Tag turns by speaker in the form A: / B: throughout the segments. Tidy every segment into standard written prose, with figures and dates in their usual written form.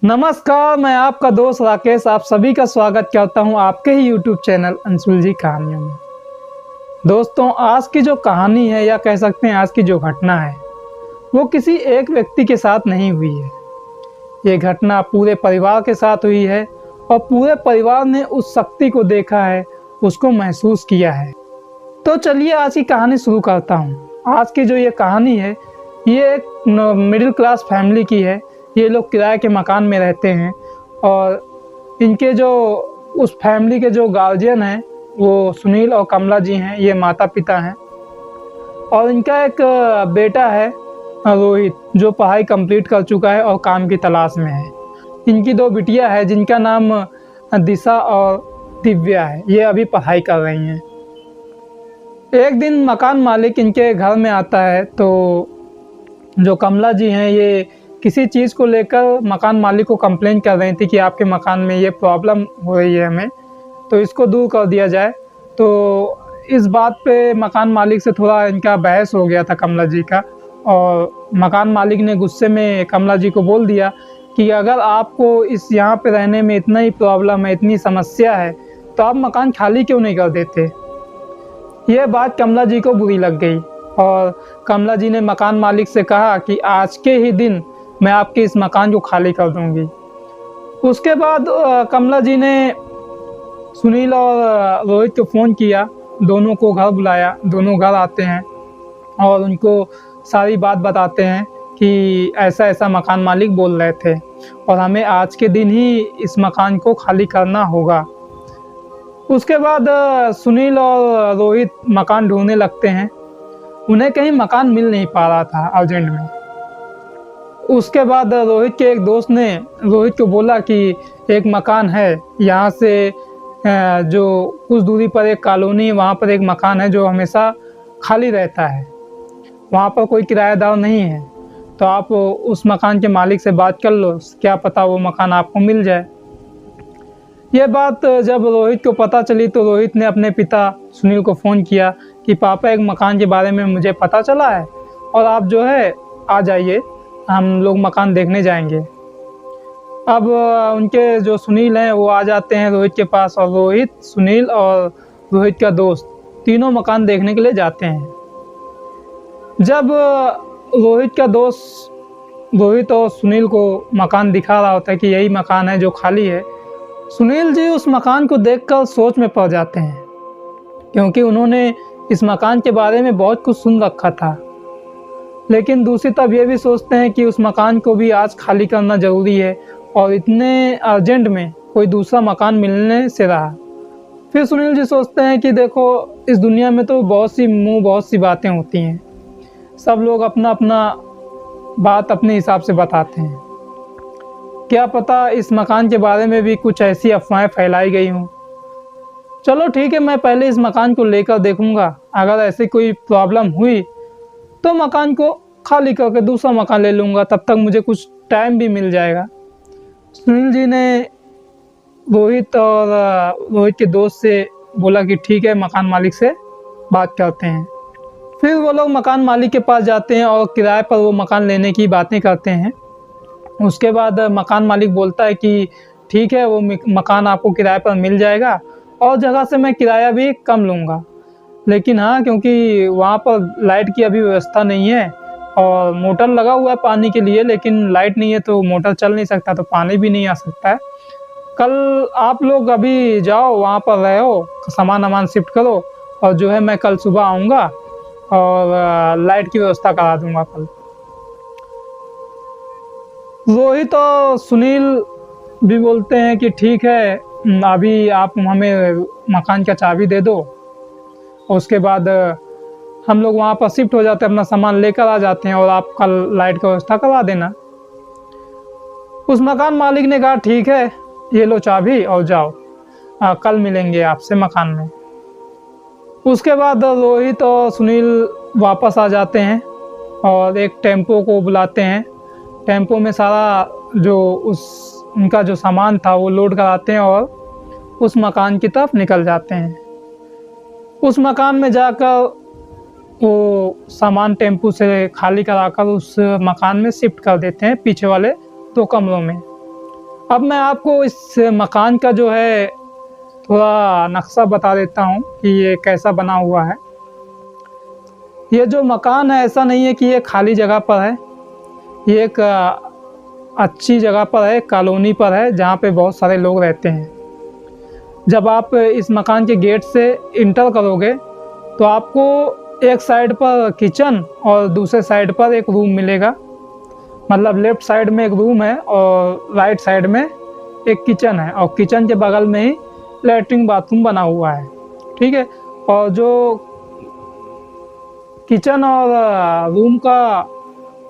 A: नमस्कार, मैं आपका दोस्त राकेश आप सभी का स्वागत करता हूं आपके ही यूट्यूब चैनल अंशुल जी कहानियों में। दोस्तों, आज की जो कहानी है या कह सकते हैं आज की जो घटना है वो किसी एक व्यक्ति के साथ नहीं हुई है। ये घटना पूरे परिवार के साथ हुई है और पूरे परिवार ने उस शक्ति को देखा है, उसको महसूस किया है। तो चलिए आज की कहानी शुरू करता हूँ। आज की जो ये कहानी है ये एक मिडिल क्लास फैमिली की है। ये लोग किराए के मकान में रहते हैं और इनके जो उस फैमिली के जो गार्जियन हैं वो सुनील और कमला जी हैं, ये माता पिता हैं। और इनका एक बेटा है रोहित, जो पढ़ाई कंप्लीट कर चुका है और काम की तलाश में है। इनकी दो बिटिया है जिनका नाम दिशा और दिव्या है, ये अभी पढ़ाई कर रही हैं। एक दिन मकान मालिक इनके घर में आता है तो जो कमला जी हैं ये किसी चीज़ को लेकर मकान मालिक को कंप्लेन कर रही थी कि आपके मकान में ये प्रॉब्लम हो रही है हमें, तो इसको दूर कर दिया जाए। तो इस बात पे मकान मालिक से थोड़ा इनका बहस हो गया था कमला जी का, और मकान मालिक ने गुस्से में कमला जी को बोल दिया कि अगर आपको इस यहाँ पे रहने में इतना ही प्रॉब्लम है, इतनी समस्या है, तो आप मकान खाली क्यों नहीं कर देते। ये बात कमला जी को बुरी लग गई और कमला जी ने मकान मालिक से कहा कि आज के ही दिन मैं आपके इस मकान को खाली कर दूंगी। उसके बाद कमला जी ने सुनील और रोहित को फ़ोन किया, दोनों को घर बुलाया। दोनों घर आते हैं और उनको सारी बात बताते हैं कि ऐसा ऐसा मकान मालिक बोल रहे थे और हमें आज के दिन ही इस मकान को खाली करना होगा। उसके बाद सुनील और रोहित मकान ढूंढने लगते हैं। उन्हें कहीं मकान मिल नहीं पा रहा था अर्जेंट में। उसके बाद रोहित के एक दोस्त ने रोहित को बोला कि एक मकान है यहाँ से जो कुछ दूरी पर एक कॉलोनी है, वहाँ पर एक मकान है जो हमेशा खाली रहता है, वहाँ पर कोई किराएदार नहीं है, तो आप उस मकान के मालिक से बात कर लो, क्या पता वो मकान आपको मिल जाए। ये बात जब रोहित को पता चली तो रोहित ने अपने पिता सुनील को फ़ोन किया कि पापा एक मकान के बारे में मुझे पता चला है और आप जो है आ जाइए, हम लोग मकान देखने जाएंगे। अब उनके जो सुनील हैं वो आ जाते हैं रोहित के पास और रोहित, सुनील और रोहित का दोस्त तीनों मकान देखने के लिए जाते हैं। जब रोहित का दोस्त रोहित और सुनील को मकान दिखा रहा होता है कि यही मकान है जो खाली है, सुनील जी उस मकान को देखकर सोच में पड़ जाते हैं, क्योंकि उन्होंने इस मकान के बारे में बहुत कुछ सुन रखा था। लेकिन दूसरी तरफ ये भी सोचते हैं कि उस मकान को भी आज खाली करना ज़रूरी है और इतने अर्जेंट में कोई दूसरा मकान मिलने से रहा। फिर सुनील जी सोचते हैं कि देखो, इस दुनिया में तो बहुत सी बातें होती हैं, सब लोग अपना अपना बात अपने हिसाब से बताते हैं। क्या पता इस मकान के बारे में भी कुछ ऐसी अफवाहें फैलाई गई हों। चलो ठीक है, मैं पहले इस मकान को लेकर देखूंगा, अगर ऐसी कोई प्रॉब्लम हुई तो मकान को खाली करके दूसरा मकान ले लूँगा, तब तक मुझे कुछ टाइम भी मिल जाएगा। सुनील जी ने रोहित और रोहित के दोस्त से बोला कि ठीक है, मकान मालिक से बात करते हैं। फिर वो लोग मकान मालिक के पास जाते हैं और किराए पर वो मकान लेने की बातें करते हैं। उसके बाद मकान मालिक बोलता है कि ठीक है, वो मकान आपको किराए पर मिल जाएगा और जगह से मैं किराया भी कम लूँगा, लेकिन हाँ, क्योंकि वहाँ पर लाइट की अभी व्यवस्था नहीं है और मोटर लगा हुआ है पानी के लिए, लेकिन लाइट नहीं है तो मोटर चल नहीं सकता, तो पानी भी नहीं आ सकता है। कल आप लोग अभी जाओ, वहाँ पर रहो, सामान वामान शिफ्ट करो और जो है मैं कल सुबह आऊँगा और लाइट की व्यवस्था करा दूँगा कल। रोहित और सुनील भी बोलते हैं कि ठीक है, अभी आप हमें मकान का चाबी दे दो, और उसके बाद हम लोग वहाँ पर शिफ्ट हो जाते हैं, अपना सामान लेकर आ जाते हैं और आप कल लाइट की व्यवस्था करवा देना। उस मकान मालिक ने कहा ठीक है, ये लो चाबी और जाओ, कल मिलेंगे आपसे मकान में। उसके बाद रोहित और सुनील वापस आ जाते हैं और एक टेम्पो को बुलाते हैं। टेम्पो में सारा जो उनका जो सामान था वो लोड कराते हैं और उस मकान की तरफ निकल जाते हैं। उस मकान में जाकर वो सामान टेम्पू से खाली कराकर उस मकान में शिफ्ट कर देते हैं, पीछे वाले 2 कमरों में। अब मैं आपको इस मकान का जो है थोड़ा नक्शा बता देता हूँ कि ये कैसा बना हुआ है। ये जो मकान है ऐसा नहीं है कि ये खाली जगह पर है, ये एक अच्छी जगह पर है, कॉलोनी पर है जहाँ पे बहुत सारे लोग रहते हैं। जब आप इस मकान के गेट से इंटर करोगे तो आपको एक साइड पर किचन और दूसरे साइड पर एक रूम मिलेगा। मतलब लेफ़्ट साइड में एक रूम है और राइट साइड में एक किचन है, और किचन के बगल में ही लैट्रिन बाथरूम बना हुआ है, ठीक है। और जो किचन और रूम का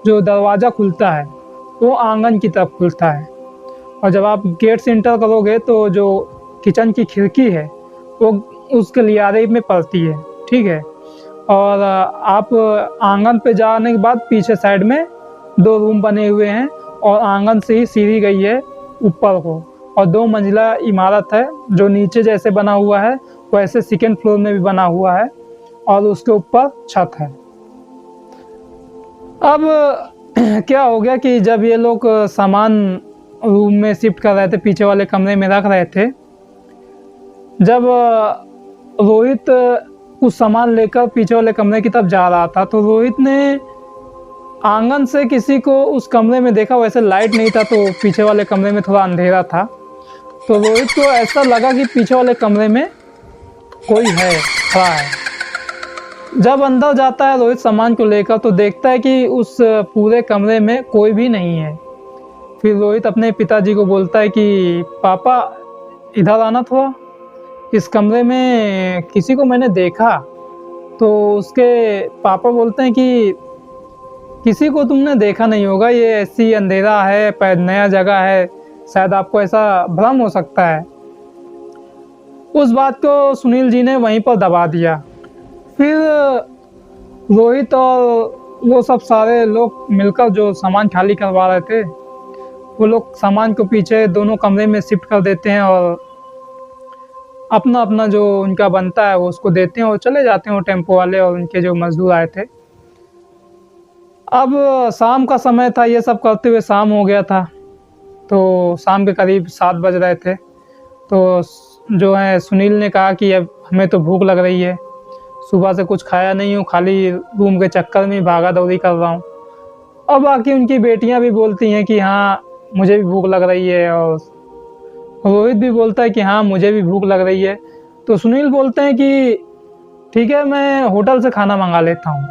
A: जो दरवाज़ा खुलता है वो आंगन की तरफ खुलता है। और जब आप गेट से इंटर करोगे तो जो किचन की खिड़की है वो उस गलियारे में पड़ती है, ठीक है। और आप आंगन पे जाने के बाद पीछे साइड में 2 रूम बने हुए हैं और आंगन से ही सीढ़ी गई है ऊपर को, और 2 मंजिला इमारत है जो नीचे जैसे बना हुआ है वैसे सेकंड फ्लोर में भी बना हुआ है, और उसके ऊपर छत है। अब क्या हो गया कि जब ये लोग सामान रूम में शिफ्ट कर रहे थे, पीछे वाले कमरे में रख रहे थे, जब रोहित कुछ सामान लेकर पीछे वाले कमरे की तरफ जा रहा था तो रोहित ने आंगन से किसी को उस कमरे में देखा। वैसे लाइट नहीं था तो पीछे वाले कमरे में थोड़ा अंधेरा था, तो रोहित को ऐसा लगा कि पीछे वाले कमरे में कोई है, खड़ा है। जब अंदर जाता है रोहित सामान को लेकर तो देखता है कि उस पूरे कमरे में कोई भी नहीं है। फिर रोहित अपने पिताजी को बोलता है कि पापा इधर आना थोड़ा, इस कमरे में किसी को मैंने देखा। तो उसके पापा बोलते हैं कि किसी को तुमने देखा नहीं होगा, ये ऐसी अंधेरा है, नया जगह है, शायद आपको ऐसा भ्रम हो सकता है। उस बात को सुनील जी ने वहीं पर दबा दिया। फिर रोहित और वो सब सारे लोग मिलकर जो सामान खाली करवा रहे थे, वो लोग सामान को पीछे दोनों कमरे में शिफ्ट कर देते हैं और अपना अपना जो उनका बनता है वो उसको देते हैं और चले जाते हैं वो टेम्पो वाले और उनके जो मजदूर आए थे। अब शाम का समय था, ये सब करते हुए शाम हो गया था, तो शाम के करीब 7 बज रहे थे। तो जो है सुनील ने कहा कि अब हमें तो भूख लग रही है, सुबह से कुछ खाया नहीं हूँ, खाली रूम के चक्कर में भागा दौड़ी कर रहा हूँ। और बाकी उनकी बेटियाँ भी बोलती हैं कि हाँ मुझे भी भूख लग रही है, और रोहित भी बोलता है कि हाँ मुझे भी भूख लग रही है। तो सुनील बोलते हैं कि ठीक है मैं होटल से खाना मंगा लेता हूँ,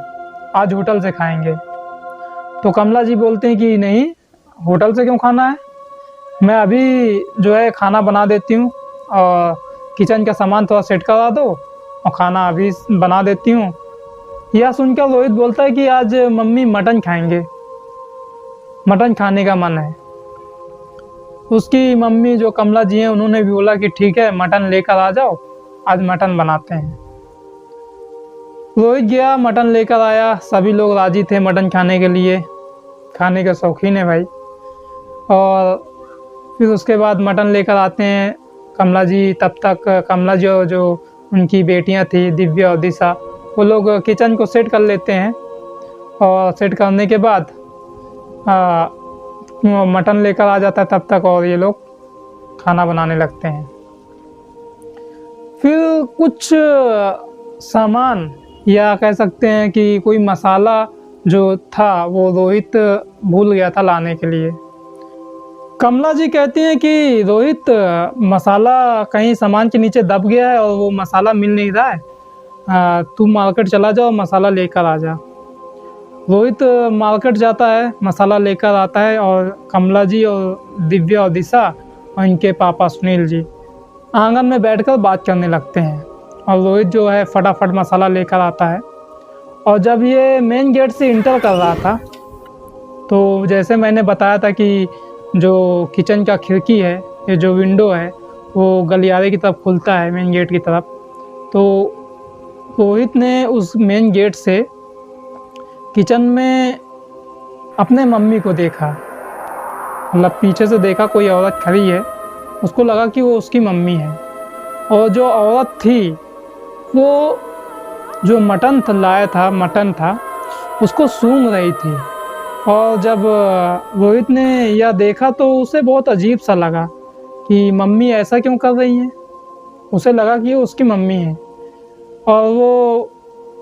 A: आज होटल से खाएंगे। तो कमला जी बोलते हैं कि नहीं, होटल से क्यों खाना है, मैं अभी जो है खाना बना देती हूँ और किचन का सामान थोड़ा सेट करा दो और खाना अभी बना देती हूँ। यह सुनकर रोहित बोलता है कि आज मम्मी मटन खाएंगे, मटन खाने का मन है। उसकी मम्मी जो कमला जी हैं उन्होंने भी बोला कि ठीक है मटन लेकर आ जाओ, आज मटन बनाते हैं। रोहित गया, मटन लेकर आया, सभी लोग राजी थे मटन खाने के लिए, खाने के शौकीन है भाई। और फिर उसके बाद मटन लेकर आते हैं कमला जी। तब तक कमला जी और जो उनकी बेटियां थी दिव्या और दिशा, वो लोग किचन को सेट कर लेते हैं और सेट करने के बाद मटन लेकर आ जाता है तब तक, और ये लोग खाना बनाने लगते हैं। फिर कुछ सामान या कह सकते हैं कि कोई मसाला जो था वो रोहित भूल गया था लाने के लिए। कमला जी कहती हैं कि रोहित मसाला कहीं सामान के नीचे दब गया है और वो मसाला मिल नहीं रहा है, तू मार्केट चला जाओ मसाला लेकर आ जा। रोहित मार्केट जाता है, मसाला लेकर आता है, और कमला जी और दिव्या और दिशा और इनके पापा सुनील जी आंगन में बैठकर बात करने लगते हैं। और रोहित जो है फटाफट मसाला लेकर आता है। और जब ये मेन गेट से इंटर कर रहा था तो जैसे मैंने बताया था कि जो किचन का खिड़की है, ये जो विंडो है वो गलियारे की तरफ खुलता है मेन गेट की तरफ। तो रोहित ने उस मेन गेट से किचन में अपने मम्मी को देखा, मतलब पीछे से देखा कोई औरत खड़ी है, उसको लगा कि वो उसकी मम्मी है। और जो औरत थी वो जो मटन लाया था, मटन था, उसको सूंघ रही थी। और जब रोहित ने यह देखा तो उसे बहुत अजीब सा लगा कि मम्मी ऐसा क्यों कर रही हैं। उसे लगा कि ये उसकी मम्मी है। और वो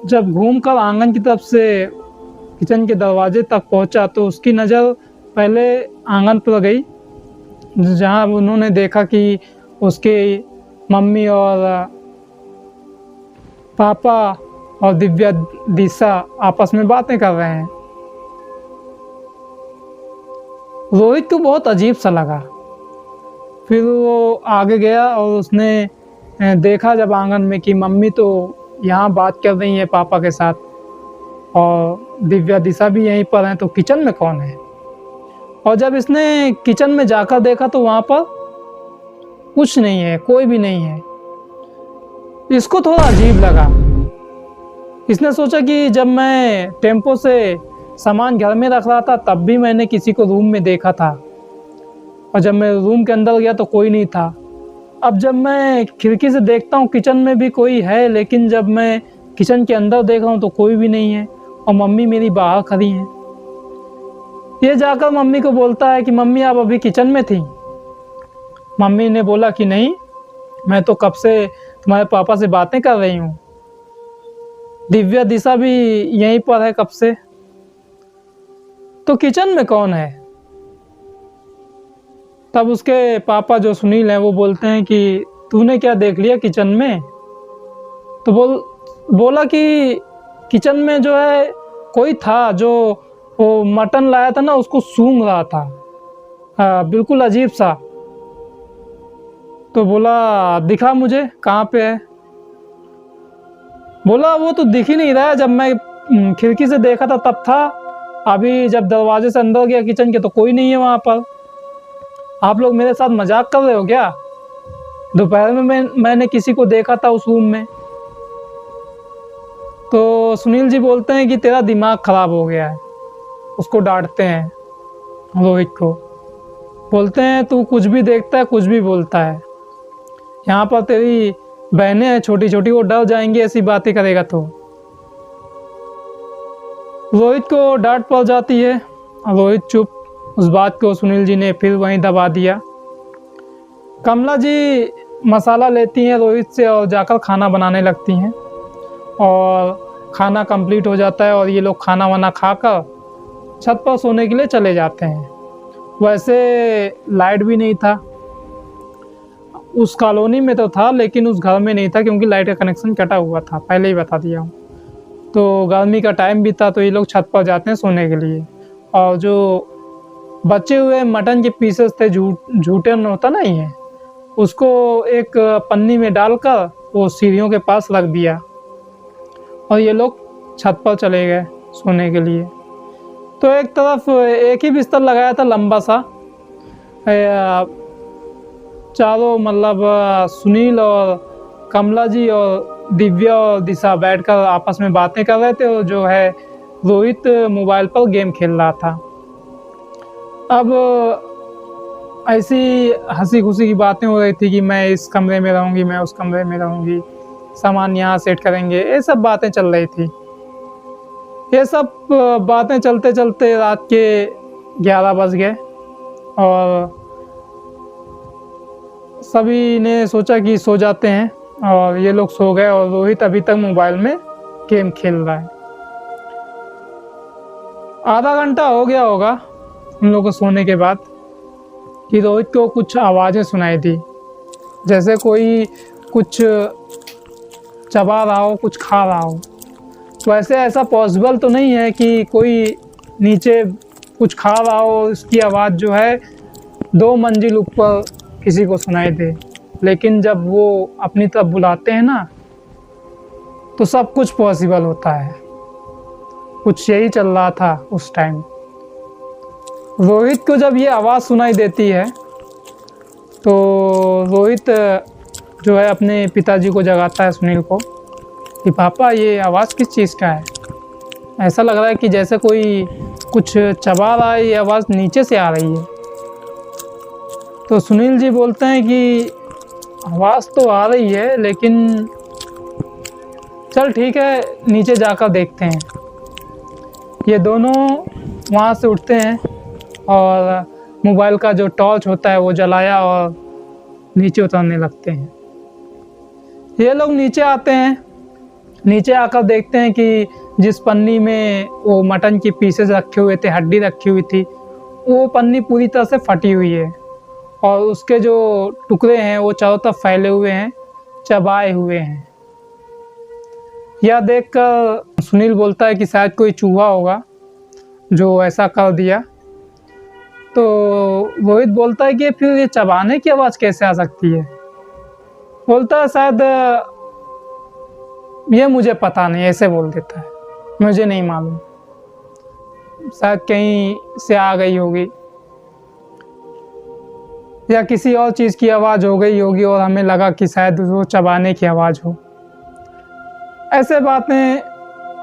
A: जब घूमकर आंगन की तरफ से किचन के दरवाजे तक पहुंचा तो उसकी नज़र पहले आंगन पर गई, जहां उन्होंने देखा कि उसके मम्मी और पापा और दिव्या दिशा आपस में बातें कर रहे हैं। रोहित को बहुत अजीब सा लगा। फिर वो आगे गया और उसने देखा जब आंगन में कि मम्मी तो यहाँ बात कर रही है पापा के साथ और दिव्या दिशा भी यहीं पर हैं, तो किचन में कौन है। और जब इसने किचन में जाकर देखा तो वहाँ पर कुछ नहीं है, कोई भी नहीं है। इसको थोड़ा अजीब लगा। इसने सोचा कि जब मैं टेम्पो से सामान घर में रख रहा था तब भी मैंने किसी को रूम में देखा था, और जब मैं रूम के अंदर गया तो कोई नहीं था। अब जब मैं खिड़की से देखता हूँ किचन में भी कोई है, लेकिन जब मैं किचन के अंदर देख रहा हूँ तो कोई भी नहीं है और मम्मी मेरी बाहर खड़ी हैं। ये जाकर मम्मी को बोलता है कि मम्मी आप अभी किचन में थी। मम्मी ने बोला कि नहीं, मैं तो कब से तुम्हारे पापा से बातें कर रही हूँ। दिव्या दिशा भी यहीं पर है कब से, तो किचन में कौन है। तब उसके पापा जो सुनील हैं वो बोलते हैं कि तूने क्या देख लिया किचन में। तो बोला कि किचन में जो है कोई था जो वो मटन लाया था ना उसको सूंघ रहा था, बिल्कुल अजीब सा। तो बोला दिखा मुझे कहाँ पे है। बोला वो तो दिख ही नहीं रहा है, जब मैं खिड़की से देखा था तब था, अभी जब दरवाजे से अंदर गया किचन के तो कोई नहीं है वहाँ पर। आप लोग मेरे साथ मजाक कर रहे हो क्या। दोपहर में मैंने किसी को देखा था उस रूम में। तो सुनील जी बोलते हैं कि तेरा दिमाग खराब हो गया है। उसको डांटते हैं रोहित को, बोलते हैं तू कुछ भी देखता है कुछ भी बोलता है। यहाँ पर तेरी बहनें हैं छोटी छोटी, वो डर जाएंगी ऐसी बातें करेगा तो। रोहित को डांट पड़ जाती है। रोहित चुप। उस बात को सुनील जी ने फिर वहीं दबा दिया। कमला जी मसाला लेती हैं रोहित से और जाकर खाना बनाने लगती हैं, और खाना कंप्लीट हो जाता है और ये लोग खाना वाना खाकर छत पर सोने के लिए चले जाते हैं। वैसे लाइट भी नहीं था, उस कॉलोनी में तो था लेकिन उस घर में नहीं था क्योंकि लाइट का कनेक्शन कटा हुआ था, पहले ही बता दिया हूँ। तो गर्मी का टाइम भी था तो ये लोग छत पर जाते हैं सोने के लिए। और जो बचे हुए मटन के पीसेस थे, झूठे होता नहीं है, उसको एक पन्नी में डालकर वो सीढ़ियों के पास रख दिया और ये लोग छत पर चले गए सोने के लिए। तो एक तरफ एक ही बिस्तर लगाया था लंबा सा, चारों मतलब सुनील और कमला जी और दिव्या और दिशा बैठकर आपस में बातें कर रहे थे, और जो है रोहित मोबाइल पर गेम खेल रहा था। अब ऐसी हंसी खुशी की बातें हो रही थी कि मैं इस कमरे में रहूँगी, मैं उस कमरे में रहूँगी, सामान यहाँ सेट करेंगे, ये सब बातें चल रही थी। ये सब बातें चलते चलते रात के 11 बज गए और सभी ने सोचा कि सो जाते हैं, और ये लोग सो गए और रोहित अभी तक मोबाइल में गेम खेल रहा है। आधा घंटा हो गया होगा उन लोगों को सोने के बाद कि रोहित को कुछ आवाज़ें सुनाई दी, जैसे कोई कुछ चबा रहा हो, कुछ खा रहा हो। वैसे ऐसा पॉसिबल तो नहीं है कि कोई नीचे कुछ खा रहा हो, इसकी आवाज़ जो है 2 मंजिल ऊपर किसी को सुनाई दे, लेकिन जब वो अपनी तरफ बुलाते हैं ना तो सब कुछ पॉसिबल होता है। कुछ यही चल रहा था उस टाइम। रोहित को जब ये आवाज़ सुनाई देती है तो रोहित जो है अपने पिताजी को जगाता है, सुनील को, कि पापा ये आवाज़ किस चीज़ का है। ऐसा लग रहा है कि जैसे कोई कुछ चबा रहा है, ये आवाज़ नीचे से आ रही है। तो सुनील जी बोलते हैं कि आवाज़ तो आ रही है, लेकिन चल ठीक है नीचे जाकर देखते हैं। ये दोनों वहाँ से उठते हैं और मोबाइल का जो टॉर्च होता है वो जलाया और नीचे उतरने लगते हैं। ये लोग नीचे आते हैं, नीचे आकर देखते हैं कि जिस पन्नी में वो मटन की पीसेस रखे हुए थे, हड्डी रखी हुई थी, वो पन्नी पूरी तरह से फटी हुई है और उसके जो टुकड़े हैं वो चारों तरफ फैले हुए हैं, चबाए हुए हैं। यह देखकर सुनील बोलता है कि शायद कोई चूहा होगा जो ऐसा कर दिया। तो रोहित बोलता है कि फिर ये चबाने की आवाज़ कैसे आ सकती है? बोलता है शायद ये मुझे पता नहीं, ऐसे बोल देता है, मुझे नहीं मालूम, शायद कहीं से आ गई होगी या किसी और चीज़ की आवाज़ हो गई होगी और हमें लगा कि शायद वो चबाने की आवाज़ हो। ऐसे बातें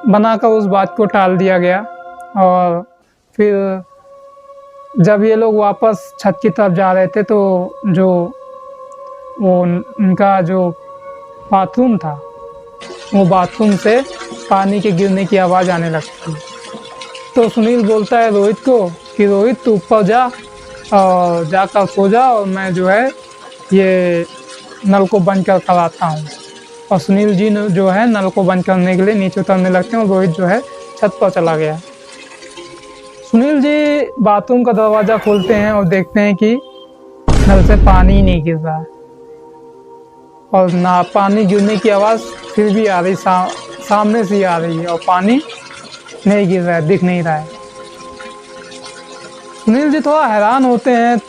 A: बनाकर उस बात को टाल दिया गया। और फिर जब ये लोग वापस छत की तरफ जा रहे थे तो जो वो उनका जो बाथरूम था, वो बाथरूम से पानी के गिरने की आवाज़ आने लगती है। तो सुनील बोलता है रोहित को कि रोहित तू ऊपर जा और जाकर सो जा और मैं जो है ये नल को बंद कर आता हूँ। और सुनील जी ने जो है नल को बंद करने के लिए नीचे उतरने लगते हैं और रोहित जो है छत पर चला गया। सुनील जी बाथरूम का दरवाज़ा खोलते हैं और देखते हैं कि नल से पानी ही नहीं गिर रहा है और ना पानी गिरने की आवाज़ फिर भी आ रही, सामने से ही आ रही है और पानी नहीं गिर रहा है, दिख नहीं रहा है। सुनील जी थोड़ा हैरान होते हैं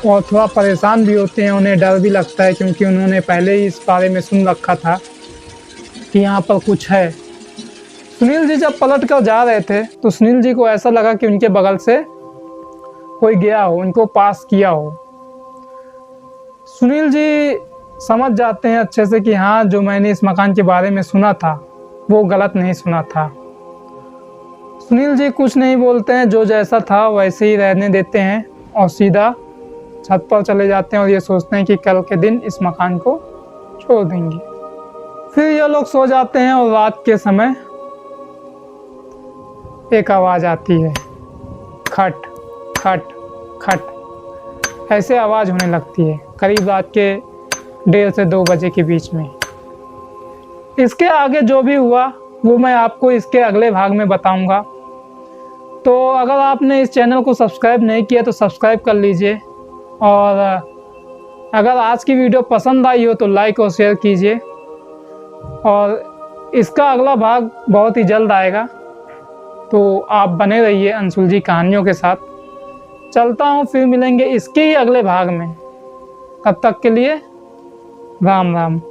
A: और थोड़ा परेशान भी होते हैं, उन्हें डर भी लगता है क्योंकि उन्होंने पहले ही इस बारे में सुन रखा था कि यहाँ पर कुछ है। सुनील जी जब पलट कर जा रहे थे तो सुनील जी को ऐसा लगा कि उनके बगल से कोई गया हो, उनको पास किया हो। सुनील जी समझ जाते हैं अच्छे से कि हाँ, जो मैंने इस मकान के बारे में सुना था वो गलत नहीं सुना था। सुनील जी कुछ नहीं बोलते हैं, जो जैसा था वैसे ही रहने देते हैं और सीधा छत पर चले जाते हैं और ये सोचते हैं कि कल के दिन इस मकान को छोड़ देंगे। फिर ये लोग सो जाते हैं और रात के समय एक आवाज़ आती है, खट खट खट, ऐसे आवाज़ होने लगती है करीब रात के 1:30 से 2 बजे के बीच में। इसके आगे जो भी हुआ वो मैं आपको इसके अगले भाग में बताऊंगा। तो अगर आपने इस चैनल को सब्सक्राइब नहीं किया तो सब्सक्राइब कर लीजिए और अगर आज की वीडियो पसंद आई हो तो लाइक और शेयर कीजिए और इसका अगला भाग बहुत ही जल्द आएगा, तो आप बने रहिए अंशुल जी कहानियों के साथ। चलता हूँ, फिर मिलेंगे इसके ही अगले भाग में। तब तक के लिए राम राम।